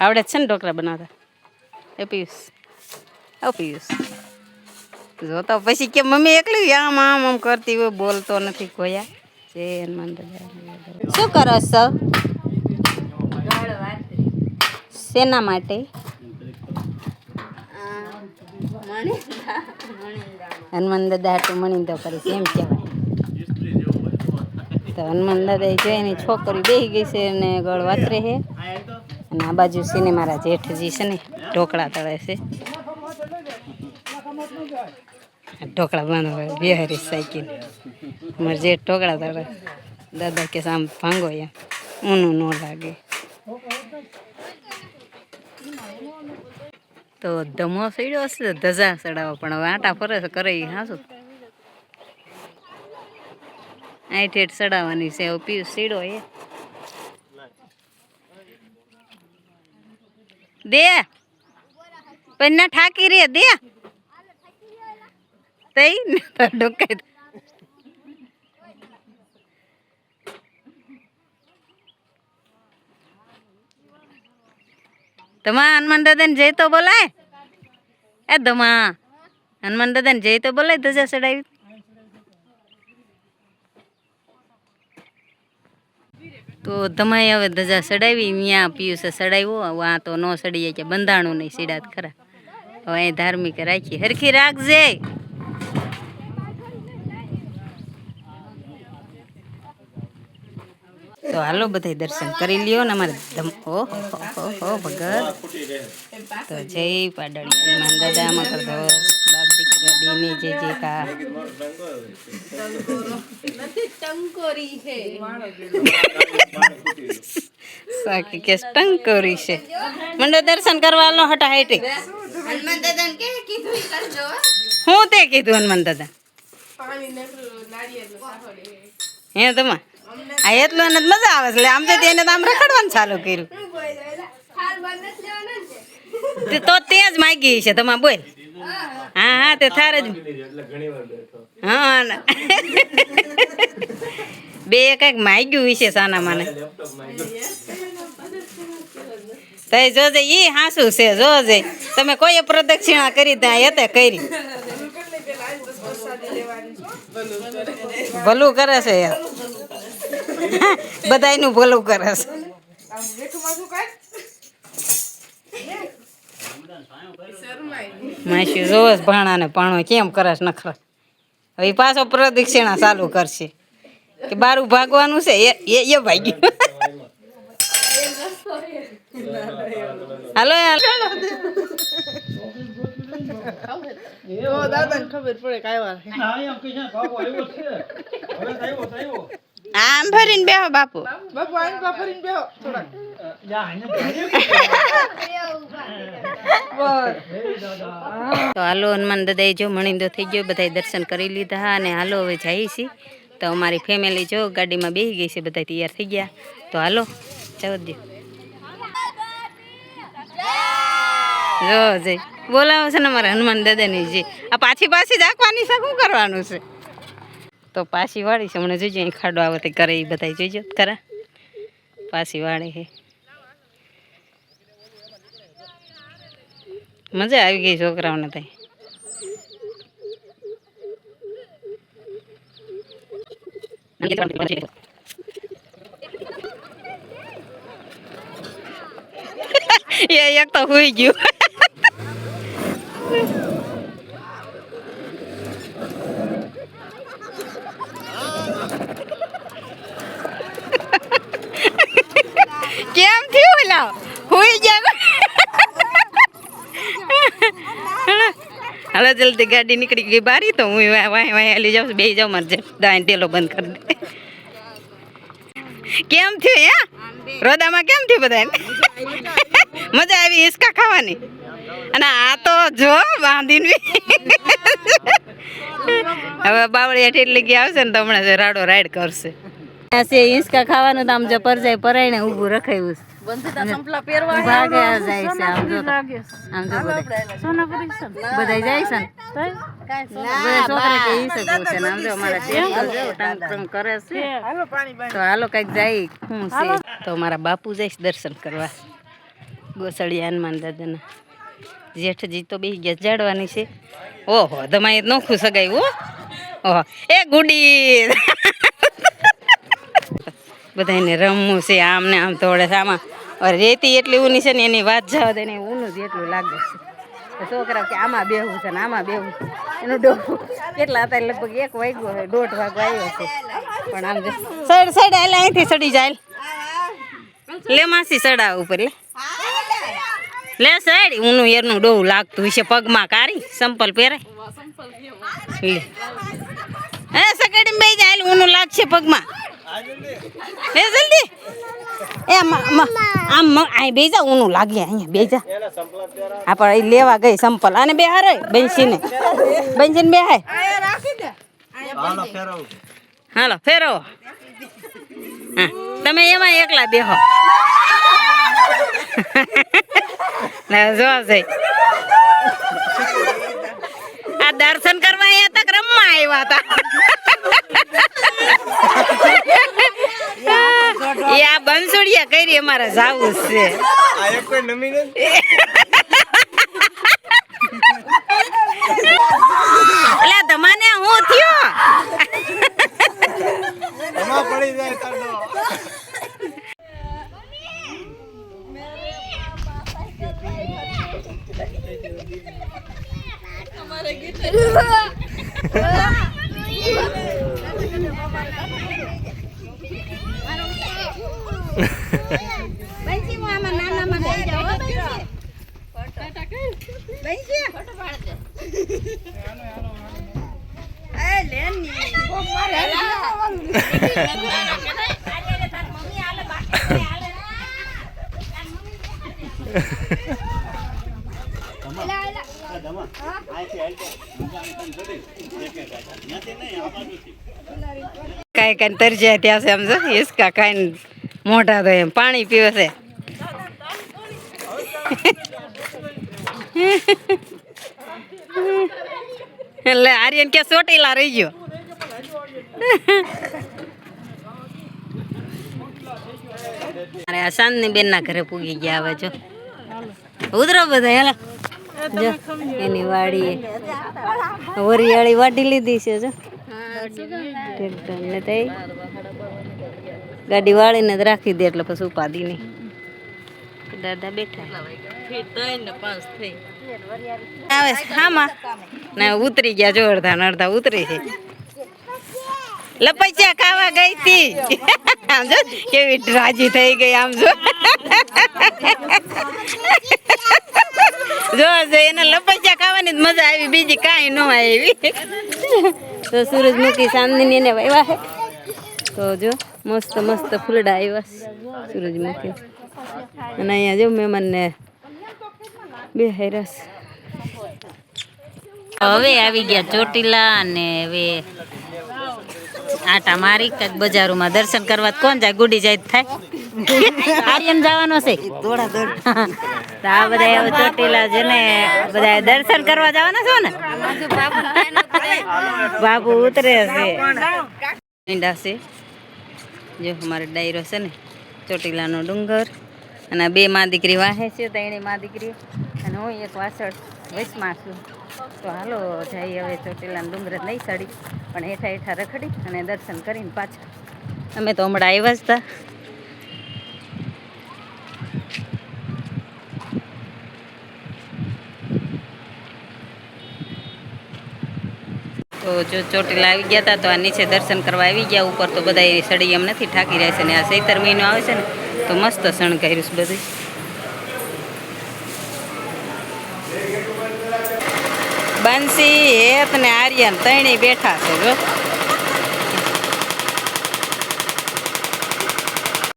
આવડે છે ને ઢોકળા બનાવતા? એ પિયુષ, પિયુષ જો તો પછી કે મમ્મી એકલી આમ આમ આમ કરતી હોય, બોલતો નથી કોયા. જય હનુમાન દાદા. શું કરો છો? શેના માટે? હનુમાન દાદા હાટું મણીંદો કરીશ એમ કહેવાય. તો હનુમાન દાદા જોઈને છોકરી બેસી ગઈ છે અને ગળ વાતરે છે. અને આ બાજુ છે ને મારા જેઠજી છે ને ઢોકળા તળે છે. ઢોકળા બાંધવા બિહારી સાઈકલ મારે જેઠ ઢોકળા તળે. દાદા કે આમ ભાંગો એમ ઊનું ન લાગે. તો ધમો સડ્યો હશે ધજા ચડાવવા, પણ હવે આટા ફરે છે કરે હાશું. આઠ હેઠ ચડાવવાની છે. પીસ સીડો એ દે પણ ના ઠાકી રે દે તઈ ડોકાઈ. ધમા હનુમાન દાદા ને જય તો બોલાય. એ ધમા હનુમાન દાદા ને જય તો બોલાય. ધજા ચડાવી તો ધમાઈ હવે ધજા ચડાવી. ત્યાં પિયુષે ચડાવ્યો. આ તો ન ચડીએ કે બંધાણું નહીં સીડાત ખરા. હવે અહીં ધાર્મિક રાખી હરખી રાખજે. તો હાલો બધા દર્શન કરી લ્યો ને અમારે ઓહો ભગત. તો જય પાડળી હનુમાન દાદા મકર ધોષ બાપ દીકરા બેની જય જયકાર. સાકી કે ટંકોરી છે. મંડો દર્શન કરવા નો હટા હાઈટી. હનુમાન દાદા ને કે કીધું કરજો. હું તે કીધું હનુમાન દાદા હે તમા આ એટલો એને મજા આવે છે. આમ તો એને આમ રખડવાનું ચાલુ કર્યું. તો તે જ માગી છે તમા બોલ. હા હા તે થાર જ. હા બે કઈક માગ્યું વિશે સાના માને. તઈ જોજે ઈ હાસું છે. જોજે તમે કોઈ પ્રદક્ષિણા કરી ત્યાં એતે કરી. ભલું કરે છે યાર. બધાયનું ભલું કરે છે. માસી જોવે ભાણા ને ભાણો કેમ કરે છે નખરા. હવે પાછો પ્રદક્ષિણા ચાલુ કરશે કે બારું ભાગવાનું છે. એ ભાગ્યું. હાલો દાદા ખબર પડે આમ ભરીને બેહો બાપુ. બાપુ આમ ભરીને બેહો થોડાક. તો હાલો હનુમાન દાદા જો મણીંદો થઈ ગયો. બધા દર્શન કરી લીધા અને હાલો હવે જઈએ છીએ. તો અમારી ફેમિલી જો ગાડીમાં બેસી ગઈ છે. બધા તૈયાર થઈ ગયા. તો હાલો જવા દો. જો જય બોલાવો છે ને અમારા હનુમાન દાદાની જે આ પાછી રાખવાની છે. શું કરવાનું છે? તો પાછી વાળી છે હમણાં જોઈજો. અહીં ખાડો આવે તે કરે એ બધા જોઈજો ખરા. પાછી વાળી છે. મજા આવી ગઈ છોકરાઓને ત્યાં. એક તો હુઈ ગયું. કેમ થયું લાવ હુઈ ગયા. હાલો જલ્દી ગાડી નીકળી ગઈ બારી. તો હું વાય લઈ જાઉં બે જાઉં. મારે દાય ટેલો બંધ કરી દે. કેમ થયું હે રોદામાં? કેમ થયું બધા? મજા આવી હિસકા ખાવાની. અને આ તો જો બાંધીને હવે બાવળી હેઠ એટલી ગઈ આવશે ને તો હમણાં રાડો રાઈડ કરશે. હિંચકા ખાવાનું તો આમ જો પરજાય પરાઈને ઊભું રખાયું છે. ભાગે જાય છે આમ જો આમ જો બધા જાય છે ને બધા છોકરા કે ઈ છે બહુ છે ને આમ જો અમારા ટેમ્પો જો ટાંગ ટાંગ કરે છે તો હાલો કઈક જાય શું છે તો મારા બાપુ જઈશ દર્શન કરવા ગોસળિયા હનુમાન દાદાના જેઠજી તો બે ગયા જાડવાની છે ઓહો તમારે નોખું સગાયું ઓહો એ ગુડી બધાને રમવું છે આમ ને આમ થોડે છે આમાં રેતી એટલી ઊની છે ને એની વાત જવા દે ને ઊનું જ એટલું લાગે છે છોકરા કે આમાં બેહવું છે ને આમાં બેહવું છે એનું ડોહું કેટલા અત્યારે લગભગ 1 વાગ્યો છે 1:30 વાગ્યો આવ્યો છે પણ આમ સાઈડ સાઈડ આલે અહીંથી ચડી જાય લે માસી સડા ઉપર લે સાઈડ ઊનું એરનું ડોહું લાગતું છે પગમાં કારી સંપલ પહેરાય લે હે સકેડી બે જાય ઊનું લાગશે પગમાં હે જલ્દી એ આમ આ બે જા ઊનું લાગે અહીંયા બે જા આપણે લેવા ગઈ સંપલ અને બે હારે બેસીને બે હાય હાલો ફેરવો હા તમે એમાં એકલા બેહો જો જઈ આ દર્શન કરવા અહીંયા તક રમવા આવ્યા હતા એ આ બંસુડિયા કરી અમારે જાવું છે આ એક કોઈ નમી નથી એટલે તમાને હું થયો એમાં પડી જાય તાડો અમારે ગીત બેસી મામા નાના માં લઈ જાવ બેસી ફોટો પાડ દે એ લેની કોક મારે તાર મમ્મી આલે બાકી આલે તાર મમ્મી કઈ કઈ તરજ્યા ત્યાં છે સમજો હિસકા ખાઈને મોઢા તો એમ પાણી પીવે છે એટલે આર્યન કે ચોટીલા રહી ગયો અરે આ સાંજની બેન ના ઘરે પૂગી ગયા હવે જો ઉતરો બધા હેલા જો એની વાડી વરિયાળી વાટી લીધી છે જો ટ્રેક્ટર ને તઈ ગાડી વાળીને જ રાખી દે એટલે પછી ઉપાદી નહીં દાદા બેઠા આવે હામાં ના ઉતરી ગયા જો અડધા ઉતરી છે લપૈયા ખાવા ગઈ હતી આમ જો કેવી રાજી થઈ ગઈ આમ જો જો એને લપૈયા ખાવાની મજા આવી બીજી કાંઈ ન આવી તો સૂરજમુખી ચાંદની એને વાવ્યા છે તો જો મસ્ત મસ્ત ફૂલડા આવ્યા સૂરજમુખી અને અહીંયા જો મહેમાનને બે હેરસ હવે આવી ગયા ચોટીલા અને હવે આટા મારી કંઈક બજારોમાં દર્શન કરવા કોણ જાય ગુડી જાય થાય આર્યન જવાનો છે દોડા દોડ તો આ બધા હવે ચોટીલા છે ને બધા દર્શન કરવા જવાના છો ને બાબુ ઉતરે છે ઈંડા છે જો અમારે ડાયરો છે ને ચોટીલાનો ડુંગર અને બે માં દીકરી વાહે છે તો એની માં દીકરી અને હું એક વાસળ વચમાં છું તો હાલો જઈ હવે ચોટીલાના ડુંગર નહીં ચડી પણ હેઠા હેઠા રખડી અને દર્શન કરીને પાછા અમે તો હમણાં આવ્યા જ હતા તો જો ચોટીલા આવી ગયા હતા તો આ નીચે દર્શન કરવા આવી ગયા ઉપર તો બધા એ સડી એમ નથી ઠાકી રહે છે ને આ ચૈતર મહિનો આવે છે ને તો મસ્ત શણગાર્યું છે બધું બંસી હેત ને આર્યન ત્રણેય બેઠા છે જો